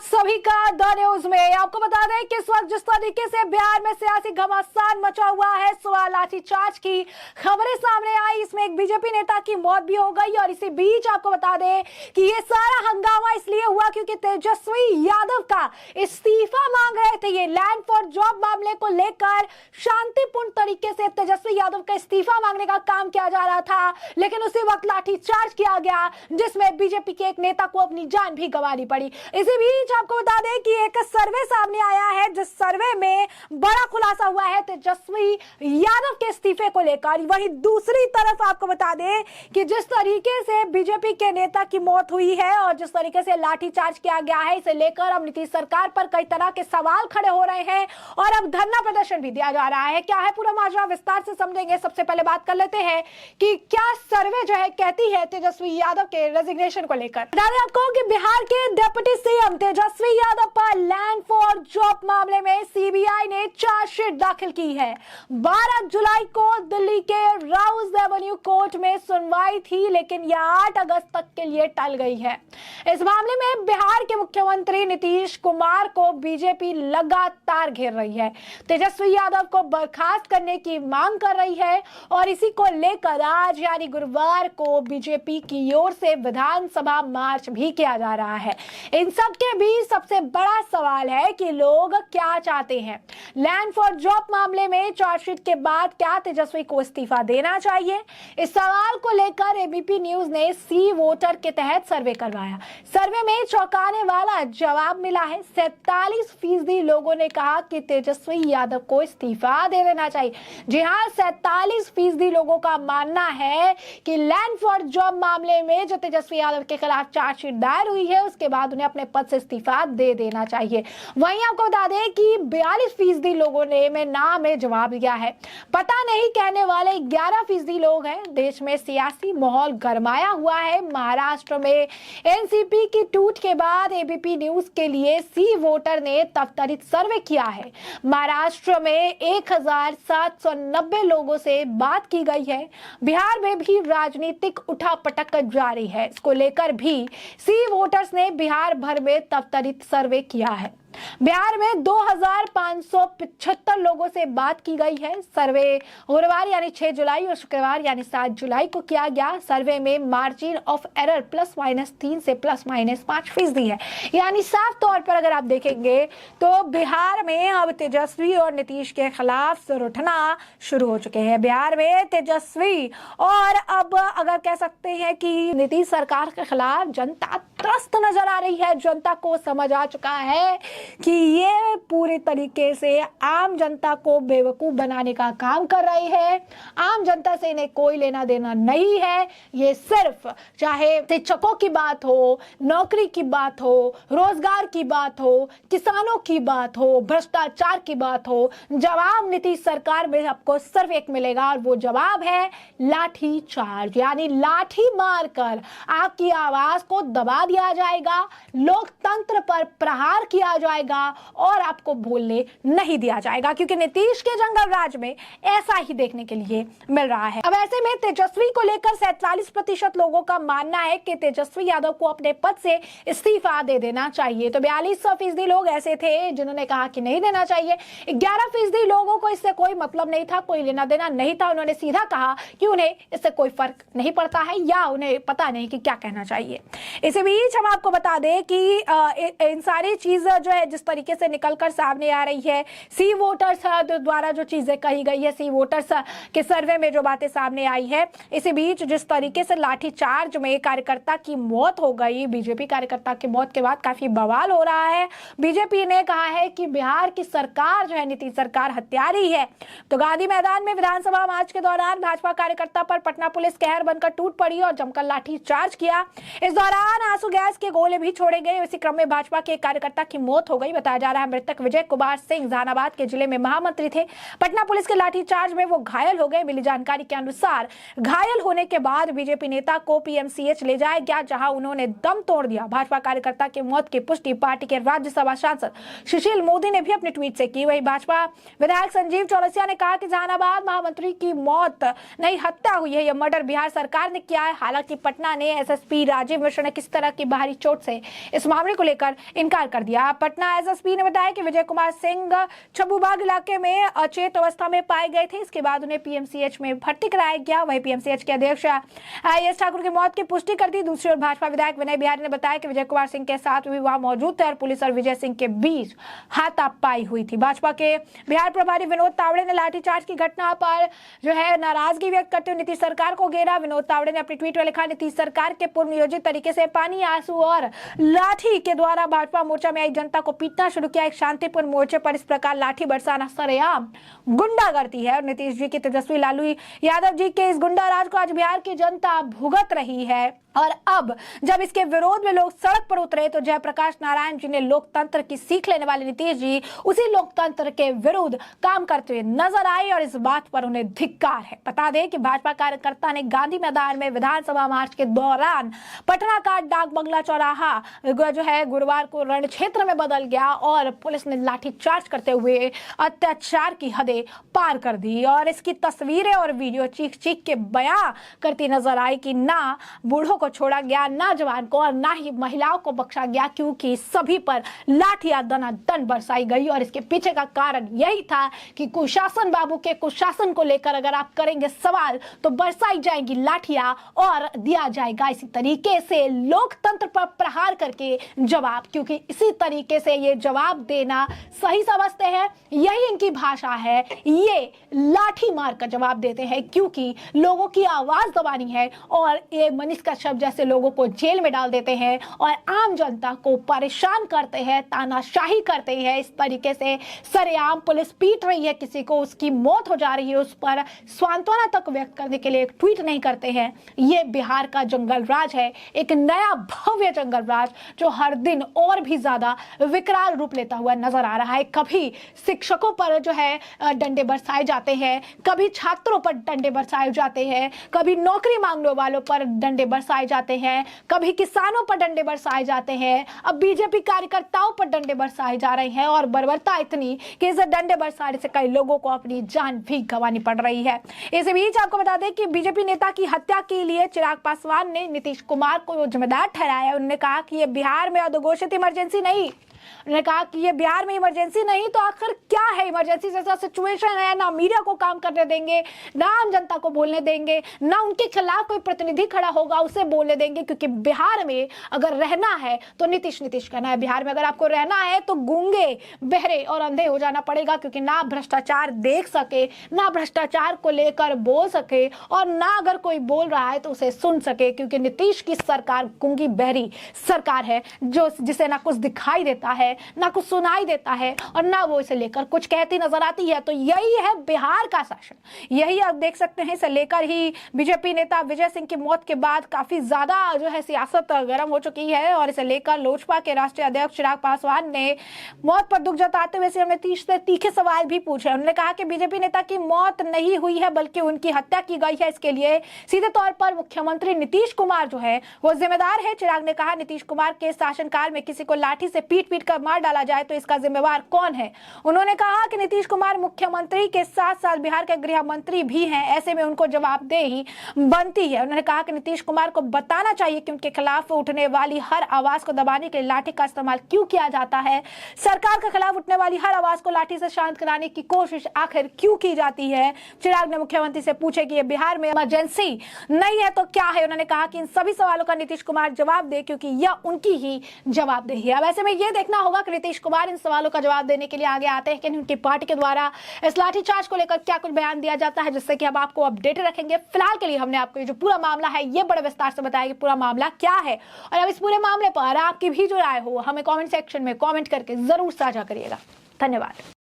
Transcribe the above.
आप सभी का द न्यूज में। आपको बता दें कि इस वक्त जिस तरीके से बिहार में सियासी घमासान मचा हुआ है, सवाल लाठीचार्ज की खबरें सामने आई, इसमें एक बीजेपी नेता की मौत भी हो गई। और इसी बीच आपको बता दें कि ये सारा हंगामा इसलिए हुआ क्योंकि तेजस्वी यादव का इस्तीफा मांग रहे थे। ये लैंड फॉर जॉब मामले को लेकर शांतिपूर्ण तरीके से तेजस्वी यादव का इस्तीफा मांगने का काम किया जा रहा था, लेकिन उसी वक्त लाठीचार्ज किया गया, जिसमें बीजेपी के एक नेता को अपनी जान भी गंवानी पड़ी। इसी बीच आपको बता दें कि एक सर्वे सामने आया है, जिस सर्वे में बड़ा खुलासा हुआ है तेजस्वी यादव के इस्तीफे को लेकर। वहीं दूसरी तरफ आपको बता दें कि जिस तरीके से बीजेपी के नेता की मौत हुई है और जिस तरीके से लाठीचार्ज किया गया है, इसे लेकर अब नीतीश सरकार पर कई तरह के सवाल खड़े हो रहे हैं और अब धरना प्रदर्शन भी दिया जा रहा है। क्या है पूरा माजरा, विस्तार से समझेंगे। सबसे पहले बात कर लेते हैं कि क्या सर्वे जो है कहती है तेजस्वी यादव के रेजिग्नेशन को लेकर। बता दें आपको कि बिहार के डिप्टी सीएम तेजस्वी यादव पर लैंड फॉर जॉब मामले में सीबीआई ने चार्जशीट दाखिल की है। 12 जुलाई को दिल्ली के राउज एवेन्यू कोर्ट में सुनवाई थी, लेकिन यह 8 अगस्त तक के लिए टल गई है। इस मामले में बिहार के मुख्यमंत्री नीतीश कुमार को बीजेपी लगातार घेर रही है, तेजस्वी यादव को बर्खास्त करने की मांग कर रही है और इसी को लेकर आज यानी गुरुवार को बीजेपी की ओर से विधानसभा मार्च भी किया जा रहा है। इन सब के बीच सबसे बड़ा सवाल है कि लोग क्या चाहते हैं। लैंड फॉर जॉब मामले में चार्जशीट के बाद क्या तेजस्वी को इस्तीफा देना चाहिए? इस सवाल को लेकर एबीपी न्यूज ने सी वोटर के तहत सर्वे करवाया। सर्वे में चौंकाने वाला जवाब मिला है। 47% लोगों ने कहा कि तेजस्वी यादव को इस्तीफा दे देना चाहिए। जी हाँ, 47% लोगों का मानना है कि लैंड फॉर जॉब मामले में जो तेजस्वी यादव के खिलाफ चार्जशीट दायर हुई है, उसके बाद उन्हें अपने पद से इस्तीफा दे देना चाहिए। वहीं आपको बता दें कि 42% लोगों ने नाम में जवाब दिया है। पता नहीं कहने वाले 11% लोग हैं। देश में सियासी माहौल गरमाया हुआ है। महाराष्ट्र में एनसीपी की टूट के बाद एबीपी न्यूज के लिए सी वोटर ने त्वरित सर्वे किया है। महाराष्ट्र में 1790 लोगों से बात की गई है। बिहार में भी राजनीतिक उठापटक जारी है। इसको लेकर भी सी वोटर्स ने बिहार भर में त्वरित सर्वे किया है। बिहार में 2575 लोगों से बात की गई है। सर्वे गुरुवार यानी 6 जुलाई और शुक्रवार यानी 7 जुलाई को किया गया। सर्वे में मार्जिन ऑफ एरर ±3 से ±5% है। यानी साफ तौर पर अगर आप देखेंगे तो बिहार में अब तेजस्वी और नीतीश के खिलाफ सुर उठना शुरू हो चुके हैं। बिहार में तेजस्वी और अब अगर कह सकते हैं कि नीतीश सरकार के खिलाफ जनता त्रस्त नजर आ रही है। जनता को समझ आ चुका है कि ये पूरी तरीके से आम जनता को बेवकूफ बनाने का काम कर रही है। आम जनता से इन्हें कोई लेना देना नहीं है। ये सिर्फ चाहे शिक्षकों की बात हो, नौकरी की बात हो, रोजगार की बात हो, किसानों की बात हो, भ्रष्टाचार की बात हो, जवाब नीतीश सरकार में आपको सिर्फ एक मिलेगा और वो जवाब है लाठी चार्ज। यानी लाठी मारकर आपकी आवाज को दबा दिया जाएगा, लोकतंत्र पर प्रहार किया जाएगा और आपको बोलने नहीं दिया जाएगा, क्योंकि नीतीश के जंगल राज में ऐसा ही देखने के लिए मिल रहा है। अब ऐसे में तेजस्वी को लेकर 47% लोगों का मानना है कि तेजस्वी यादव को अपने पद से इस्तीफा दे देना चाहिए। तो 42% लोग ऐसे थे जिन्होंने कहा कि नहीं देना चाहिए। 11% लोगों को इससे कोई मतलब नहीं था, कोई लेना देना नहीं था। उन्होंने सीधा कहा कि उन्हें इससे कोई फर्क नहीं पड़ता है या उन्हें पता नहीं कि क्या कहना चाहिए। इसी बीच हम आपको बता दें कि इन सारी चीज जो है जिस तरीके से निकलकर सामने आ रही है, सी वोटर्स द्वारा जो चीजें कही गई है, सी वोटर्स के सर्वे में जो बातें सामने आई है, इसी बीच जिस तरीके से लाठीचार्ज में कार्यकर्ता की मौत हो गई, बीजेपी कार्यकर्ता की मौत के बाद काफी बवाल हो रहा है। बीजेपी ने कहा है कि बिहार की सरकार जो है नीतीश सरकार हत्यारी है। तो गांधी मैदान में विधानसभा मार्च के दौरान भाजपा कार्यकर्ता पर पटना पुलिस कहर बनकर टूट पड़ी और जमकर लाठीचार्ज किया। इस दौरान आंसू गैस के गोले भी छोड़े गए। इसी क्रम में भाजपा के कार्यकर्ता की मौत मौत हो गई। बताया जा रहा है मृतक विजय कुमार सिंह जहानाबाद के जिले में महामंत्री थे। पटना पुलिस के लाठीचार्ज में वो घायल हो गए। मिली जानकारी के अनुसार घायल होने के बाद बीजेपी नेता को पीएमसीएच ले जाया गया, जहां उन्होंने दम तोड़ दिया। भाजपा कार्यकर्ता की मौत की पुष्टि पार्टी के राज्यसभा सांसद सुशील मोदी ने भी अपने ट्वीट से की। वहीं भाजपा विधायक संजीव चौरसिया ने कहा कि जहानाबाद महामंत्री की मौत नहीं, हत्या हुई है। यह मर्डर बिहार सरकार ने किया है। हालांकि पटना ने एसएसपी राजीव मिश्र ने किसी तरह की बाहरी चोट से इस मामले को लेकर इनकार कर दिया। पटना एसएसपी ने बताया कि विजय कुमार सिंह छब्बूबाग इलाके में अचेत अवस्था में पाए गए थे। इसके बाद उन्हें पीएमसीएच में भर्ती कराया गया। वहीं पीएमसीएच के अध्यक्ष एस ठाकुर की मौत की पुष्टि कर दी। दूसरी ओर भाजपा विधायक विनय बिहारी ने बताया कि विजय कुमार सिंह के साथ भी वहां मौजूद थे और पुलिस और विजय सिंह के बीच हाथापाई हुई थी। भाजपा के बिहार प्रभारी विनोद तावड़े ने लाठीचार्ज की घटना पर जो है नाराजगी व्यक्त करते हुए नीतीश सरकार को घेरा। विनोद तावड़े ने अपने ट्वीट में लिखा, नीतीश सरकार के पूर्व नियोजित तरीके से पानी, आंसू और लाठी के द्वारा भाजपा मोर्चा में आई जनता को पीटना शुरू किया। एक शांतिपूर्ण मोर्चे पर इस प्रकार लाठी बरसाना सरेआम गुंडागर्दी है और नीतीश जी की तेजस्वी लालू यादव जी के इस गुंडा राज को आज बिहार की जनता भुगत रही है। और अब जब इसके विरोध में लोग सड़क पर उतरे तो जयप्रकाश नारायण जी ने लोकतंत्र की सीख लेने वाले नीतीश जी उसी लोकतंत्र के विरुद्ध काम करते हुए नजर आए और इस बात पर उन्हें धिक्कार है। बता दें कि भाजपा कार्यकर्ता ने गांधी मैदान में विधानसभा मार्च के दौरान पटना का डाक बंगला चौराहा जो है गुरुवार को रण क्षेत्र में बदल गया और पुलिस ने लाठीचार्ज करते हुए अत्याचार की हदें पार कर दी। और इसकी तस्वीरें और वीडियो चीख चीख के बयां करती नजर आई कि ना बूढ़ों को छोड़ा गया, ना जवान को और ना ही महिलाओं को बख्शा गया, क्योंकि सभी पर लाठियां दनादन बरसाई गई। और इसके पीछे का कारण यही था कि कुशासन बाबू के कुशासन को लेकर अगर आप करेंगे सवाल तो बरसाई जाएंगी लाठियां और दिया जाएगा इसी तरीके से लोकतंत्र पर प्रहार करके जवाब, क्योंकि इसी तरीके से ये जवाब देना सही समझते हैं। यही इनकी भाषा है, ये लाठी मार कर जवाब देते हैं, क्योंकि लोगों की आवाज दबानी है और ये मनीष कश्यप जैसे लोगों को जेल में डाल देते हैं और आम जनता को परेशान करते हैं, तानाशाही करते हैं। इस तरीके से सरेआम पुलिस पीट रही है किसी को, उसकी मौत हो जा रही है, उस पर सांत्वना तक व्यक्त करने के लिए एक ट्वीट नहीं करते हैं। ये बिहार का जंगल राज है, एक नया भव्य जंगल राज जो हर दिन और भी ज्यादा विकराल रूप लेता हुआ नजर आ रहा है। कभी शिक्षकों पर जो है डंडे बरसाए जाते हैं, कभी छात्रों पर डंडे बरसाए जाते हैं, कभी नौकरी मांगने वालों पर डंडे बरसाए जाते हैं, कभी किसानों पर डंडे बरसाए जाते हैं, अब बीजेपी कार्यकर्ताओं पर डंडे बरसाए जा रहे हैं और बर्बरता इतनी कि इस डंडे बरसाने से कई लोगों को अपनी जान भी गंवानी पड़ रही है। इस बीच आपको बता दें कि बीजेपी नेता की हत्या के लिए चिराग पासवान ने नीतीश कुमार को जिम्मेदार ठहराया। उन्होंने कहा कि यह बिहार में अघोषित इमरजेंसी नहीं, उन्होंने कहा कि ये बिहार में इमरजेंसी नहीं तो आखिर क्या है? इमरजेंसी जैसा सिचुएशन है, ना मीडिया को काम करने देंगे, ना आम जनता को बोलने देंगे, ना उनके खिलाफ कोई प्रतिनिधि खड़ा होगा उसे बोलने देंगे, क्योंकि बिहार में अगर रहना है तो नीतीश नीतीश कहना है। बिहार में अगर आपको रहना है तो गूंगे, बहरे और अंधे हो जाना पड़ेगा, क्योंकि ना भ्रष्टाचार देख सके, ना भ्रष्टाचार को लेकर बोल सके और ना अगर कोई बोल रहा है तो उसे सुन सके, क्योंकि नीतीश की सरकार गूंगी बहरी सरकार है, जो जिसे ना कुछ दिखाई देता है, ना कुछ सुनाई देता है और ना वो इसे लेकर कुछ कहती नजर आती है। तो यही है बिहार का शासन, यही आप देख सकते हैं। इसे लेकर ही बीजेपी नेता विजय सिंह की मौत के बाद काफी ज्यादा जो है सियासत गर्म हो चुकी है और इसे लेकर लोजपा के राष्ट्रीय अध्यक्ष चिराग पासवान ने मौत पर दुख जताते हुए सीएम नीतीश से तीखे सवाल भी पूछे। उन्होंने कहा कि बीजेपी नेता की मौत नहीं हुई है बल्कि उनकी हत्या की गई है, इसके लिए सीधे तौर पर मुख्यमंत्री नीतीश कुमार जो है वो जिम्मेदार है। चिराग ने कहा, नीतीश कुमार के शासनकाल में किसी को लाठी से पीट पीट कर मार डाला जाए तो इसका जिम्मेवार कौन है? उन्होंने कहा कि नीतीश कुमार मुख्यमंत्री के साथ साथ बिहार के गृह मंत्री भी हैं, ऐसे में उनको जवाबदेही बनती है। उन्होंने कहा कि नीतीश कुमार को बताना चाहिए कि उनके खिलाफ उठने वाली हर आवाज को दबाने के लिए लाठी का इस्तेमाल क्यों किया जाता है, सरकार के खिलाफ उठने वाली हर आवाज को लाठी से शांत कराने की कोशिश आखिर क्यों की जाती है। चिराग ने मुख्यमंत्री से पूछे कि ये बिहार में इमरजेंसी नहीं है तो क्या है? उन्होंने कहा कि इन सभी सवालों का नीतीश कुमार जवाब दे, क्योंकि यह उनकी ही जवाबदेही है। अब ऐसे में यह देखना होगा कि नीतीश कुमार इन सवालों का जवाब देने के लिए आगे आते हैं कि उनकी पार्टी के द्वारा इस लाठीचार्ज को लेकर क्या कुछ बयान दिया जाता है, जिससे कि हम आपको अपडेटेड रखेंगे। फिलहाल के लिए हमने आपको ये जो पूरा मामला है ये बड़े विस्तार से बताया कि पूरा मामला क्या है और अब इस पूरे मामले पर आपकी भी जो राय हो हमें कमेंट सेक्शन में कमेंट करके जरूर साझा करिएगा। धन्यवाद।